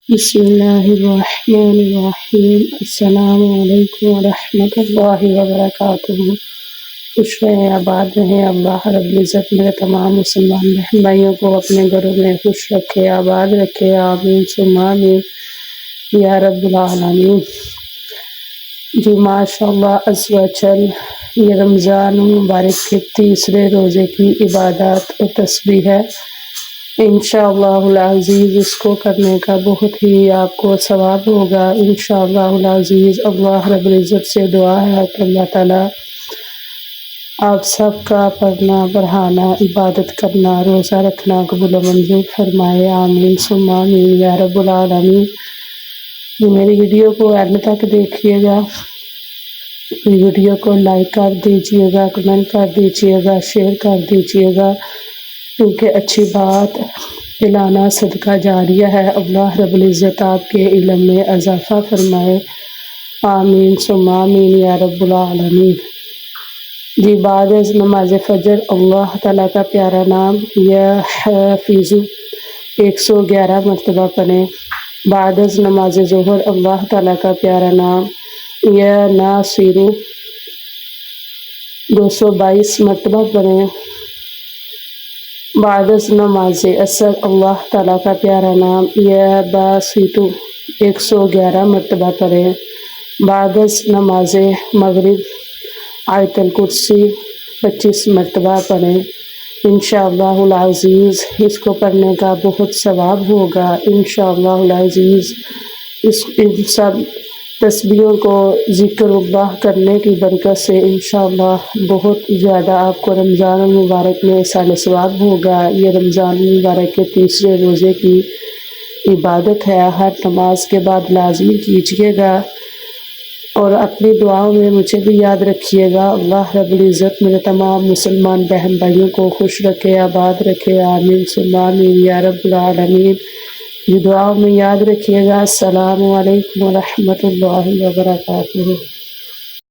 بسم اللہ الرحمن الرحیم۔ السلام علیکم ورحمۃ اللہ وبرکاتہ۔ خوش رہیں، آباد رہیں، اللہ رب العزت میرے تمام مسلمان بہن بھائیوں کو اپنے گھروں میں خوش رکھے، آباد رکھے، آمین ثم آمین یا رب العالمین۔ جی ماشاء اللہ عز و جل، یہ رمضان مبارک کے تیسرے روزے کی عبادات اور تسبیح ہے۔ انشاءاللہ العزیز اس کو کرنے کا بہت ہی آپ کو ثواب ہوگا انشاءاللہ العزیز۔ اللہ رب العزت سے دعا ہے کہ اللہ تعالیٰ آپ سب کا پڑھنا، پڑھانا، عبادت کرنا، روزہ رکھنا قبول و منظور فرمائے، آمین ثم آمین یا رب العالمین۔ میری ویڈیو کو اینڈ تک دیکھیے گا، ویڈیو کو لائک کر دیجیے گا، کمنٹ کر دیجیے گا، شیئر کر دیجیے گا، کیونکہ اچھی بات پھیلانا صدقہ جاریہ ہے۔ اللہ رب العزت آپ کے علم میں اضافہ فرمائے، آمین ثم آمین یا رب العالمین۔ جی بعد از نماز فجر اللہ تعالیٰ کا پیارا نام یا حافظ 111 مرتبہ پڑھیں۔ بعد از نماز ظہر اللہ تعالیٰ کا پیارا نام یا ناصر 222 مرتبہ پڑھیں۔ بعد از نماز عصر اللہ تعالیٰ کا پیارا نام یا باسط 111 مرتبہ پڑھیں۔ بعد از نماز مغرب آیت الکرسی 25 مرتبہ پڑھیں۔ انشاءاللہ العزیز اس کو پڑھنے کا بہت ثواب ہوگا انشاءاللہ العزیز۔ ان سب تسبیحوں کو ذکر اللہ کرنے کی برکت سے انشاءاللہ بہت زیادہ آپ کو رمضان المبارک میں سال ثواب ہوگا۔ یہ رمضان المبارک کے تیسرے روزے کی عبادت ہے، ہر نماز کے بعد لازمی کیجیے گا، اور اپنی دعاؤں میں مجھے بھی یاد رکھیے گا۔ اللہ رب العزت میرے تمام مسلمان بہن بھائیوں کو خوش رکھے، آباد رکھے، آمین ثم آمین یا رب العالمین۔ یہ دعاؤں میں یاد رکھیے گا۔ السلام علیکم ورحمۃ اللہ وبرکاتہ۔